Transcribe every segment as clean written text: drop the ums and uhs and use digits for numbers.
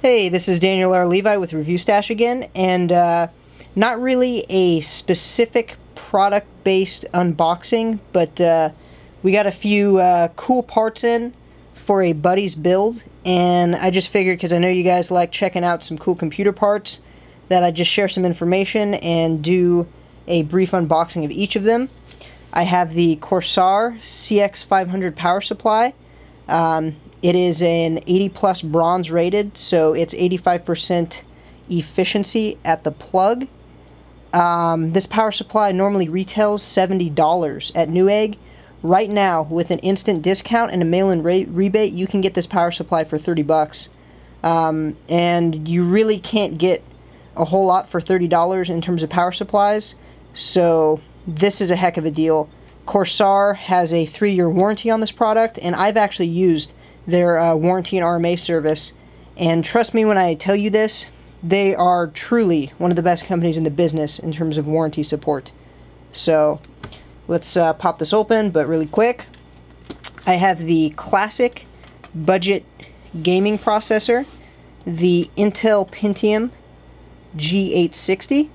Hey, this is Daniel R. Levi with Review Stash again, and not really a specific product-based unboxing, but we got a few cool parts in for a buddy's build, and I just figured, because I know you guys like checking out some cool computer parts, that I'd just share some information and do a brief unboxing of each of them. I have the Corsair CX500 power supply. It is an 80 plus bronze rated, so it's 85% efficiency at the plug. This power supply normally retails $70 at Newegg. Right now, with an instant discount and a mail-in rebate, you can get this power supply for 30 bucks. And you really can't get a whole lot for $30 in terms of power supplies, so this is a heck of a deal. Corsair has a 3-year warranty on this product, and I've actually used their warranty and RMA service, and trust me when I tell you this, they are truly one of the best companies in the business in terms of warranty support. So let's pop this open, but really quick. I have the classic budget gaming processor, the Intel Pentium G860.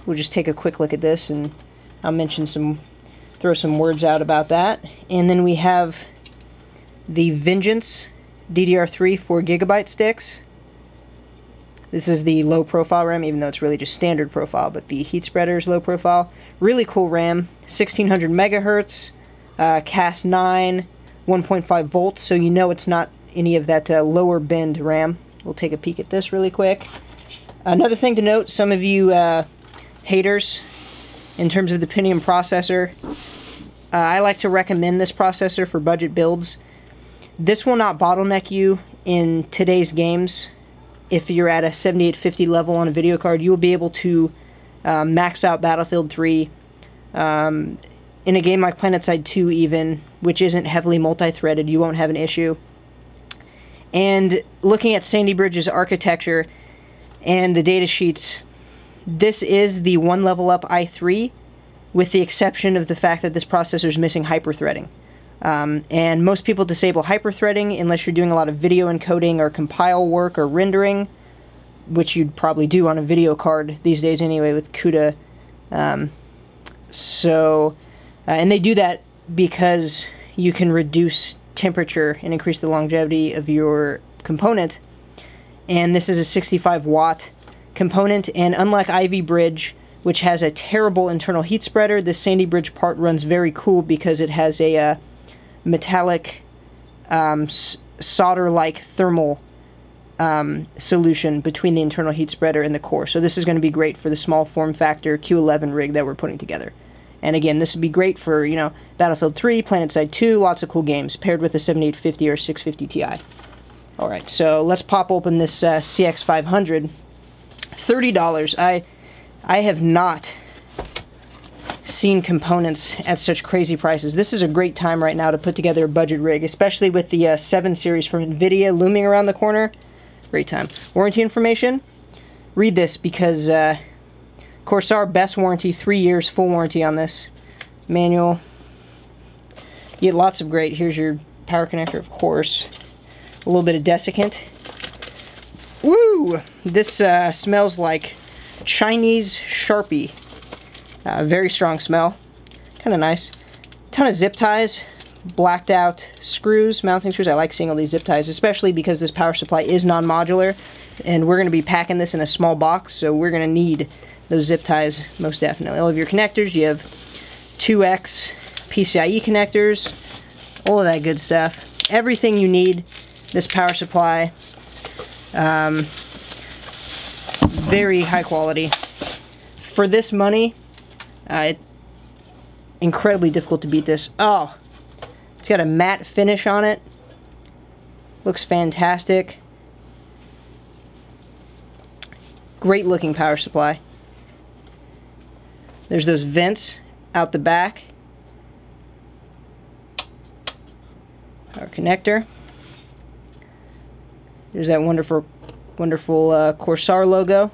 We'll just take a quick look at this, and I'll throw some words out about that. And then we have the Vengeance DDR3 4GB sticks. This is the low profile RAM, even though it's really just standard profile, but the heat spreader is low profile. Really cool RAM, 1600 megahertz, Cas9, 1.5 volts, so you know it's not any of that lower bend RAM. We'll take a peek at this really quick. Another thing to note, some of you haters, in terms of the Pentium processor, I like to recommend this processor for budget builds. This will not bottleneck you in today's games. If you're at a 7850 level on a video card, you will be able to max out Battlefield 3. In a game like PlanetSide 2 even, which isn't heavily multi-threaded, you won't have an issue. And looking at Sandy Bridge's architecture and the data sheets, this is the one level up i3, with the exception of the fact that this processor is missing hyperthreading. And most people disable hyperthreading unless you're doing a lot of video encoding or compile work or rendering, which you'd probably do on a video card these days anyway with CUDA. And they do that because you can reduce temperature and increase the longevity of your component. And this is a 65 watt component, and unlike Ivy Bridge, which has a terrible internal heat spreader, this Sandy Bridge part runs very cool because it has a metallic solder-like thermal solution between the internal heat spreader and the core. So this is going to be great for the small form factor Q11 rig that we're putting together. And again, this would be great for, you know, Battlefield 3, PlanetSide 2, lots of cool games, paired with a 7850 or 650 Ti. Alright, so let's pop open this CX500. $30. I have not seen components at such crazy prices. This is a great time right now to put together a budget rig, especially with the 7 series from NVIDIA looming around the corner. Great time. Warranty information. Read this because Corsair best warranty, 3 years full warranty on this. Manual. You get lots of great. Here's your power connector, of course. A little bit of desiccant. Woo! This smells like Chinese Sharpie. Very strong smell. Kind of nice. Ton of zip ties. Blacked out screws, mounting screws. I like seeing all these zip ties, especially because this power supply is non-modular, and we're going to be packing this in a small box, so we're going to need those zip ties most definitely. All of your connectors, you have 2X PCIe connectors, all of that good stuff. Everything you need. This power supply, very high quality. For this money, incredibly difficult to beat this. Oh, it's got a matte finish on it. Looks fantastic. Great looking power supply. There's those vents out the back. Power connector. There's that wonderful Corsair logo.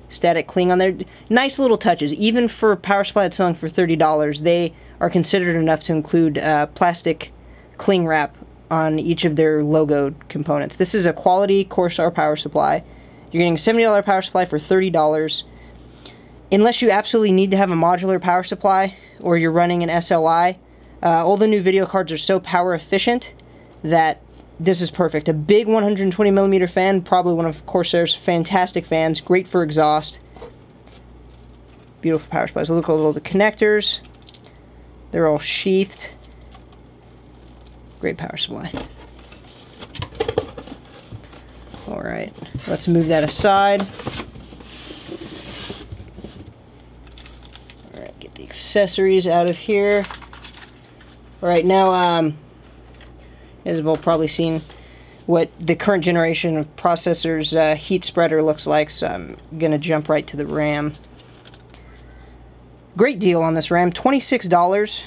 Static cling on there. Nice little touches. Even for a power supply that's selling for $30, they are considered enough to include plastic cling wrap on each of their logoed components. This is a quality Corsair power supply. You're getting a $70 power supply for $30. Unless you absolutely need to have a modular power supply or you're running an SLI, all the new video cards are so power efficient that this is perfect. A big 120mm fan, probably one of Corsair's fantastic fans, great for exhaust. Beautiful power supplies. Look at all the connectors. They're all sheathed. Great power supply. Alright, let's move that aside. Alright, get the accessories out of here. Alright, now, as you've all probably seen what the current generation of processors heat spreader looks like, so I'm going to jump right to the RAM. Great deal on this RAM, $26.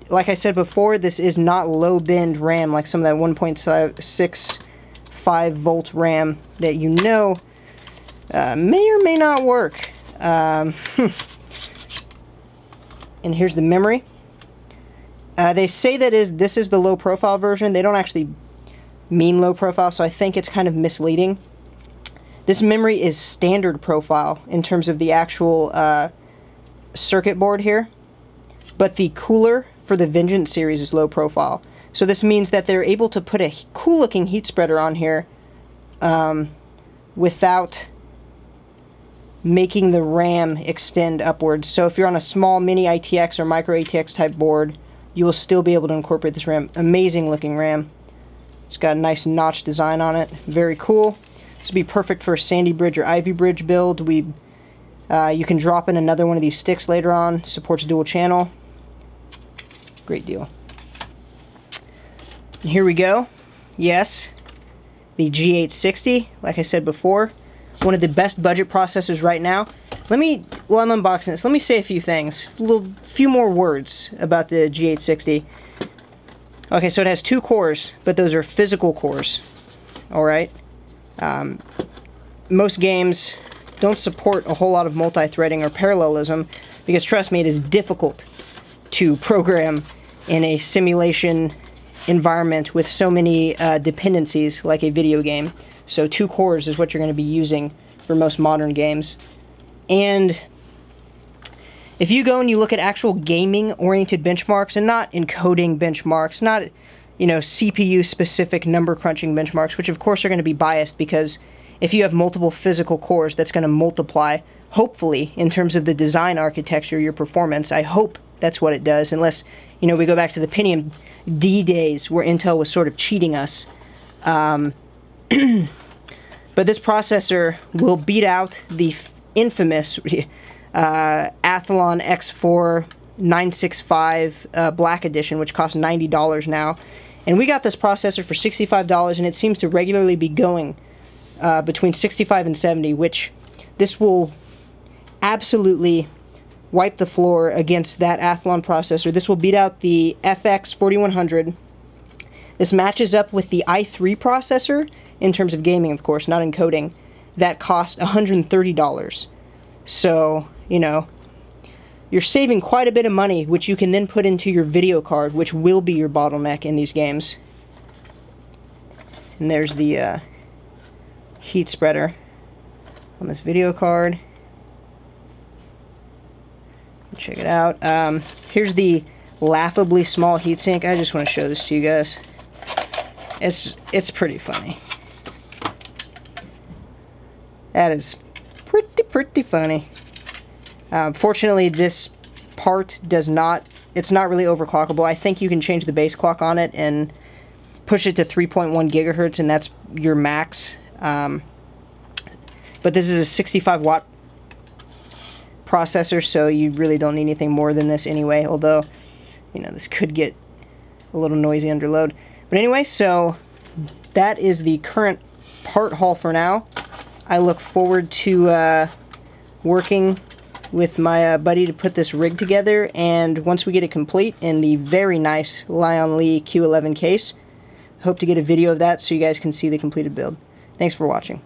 Like I said before, this is not low bend RAM like some of that 1.65 volt RAM that you know may or may not work. And here's the memory. They say that this is the low profile version. They don't actually mean low profile, so I think it's kind of misleading. This memory is standard profile in terms of the actual circuit board here, but the cooler for the Vengeance series is low profile. So this means that they're able to put a cool looking heat spreader on here without making the RAM extend upwards. So if you're on a small mini ITX or micro ATX type board, you will still be able to incorporate this RAM. Amazing looking RAM. It's got a nice notch design on it. Very cool. This would be perfect for a Sandy Bridge or Ivy Bridge build. You can drop in another one of these sticks later on. Supports dual channel. Great deal. And here we go. Yes, the G860, like I said before, one of the best budget processors right now. While I'm unboxing this, let me say a few things. Few more words about the G860. Okay, so it has 2 cores, but those are physical cores. Alright? Most games don't support a whole lot of multi-threading or parallelism, because trust me, it is difficult to program in a simulation environment with so many dependencies like a video game. So 2 cores is what you're going to be using for most modern games. And if you go and you look at actual gaming-oriented benchmarks, and not encoding benchmarks, not, you know, CPU-specific number-crunching benchmarks, which of course are going to be biased because if you have multiple physical cores, that's going to multiply, hopefully, in terms of the design architecture, your performance. I hope that's what it does, unless, you know, we go back to the Pentium D days where Intel was sort of cheating us. But this processor will beat out the infamous Athlon X4 965 Black Edition, which costs $90 now. And we got this processor for $65, and it seems to regularly be going between $65 and $70, which this will absolutely wipe the floor against that Athlon processor. This will beat out the FX 4100. This matches up with the i3 processor, in terms of gaming, of course, not encoding, that cost $130. So, you know, you're saving quite a bit of money, which you can then put into your video card, which will be your bottleneck in these games. And there's the heat spreader on this video card. Check it out. Here's the laughably small heatsink. I just want to show this to you guys. It's pretty funny. That is pretty funny. Fortunately, this part does not, it's not really overclockable. I think you can change the base clock on it and push it to 3.1 gigahertz, and that's your max. But this is a 65 watt processor, so you really don't need anything more than this anyway, although, you know, this could get a little noisy under load. But anyway, so that is the current part haul for now. I look forward to working with my buddy to put this rig together, and once we get it complete in the very nice Lion Lee Q11 case, hope to get a video of that so you guys can see the completed build. Thanks for watching.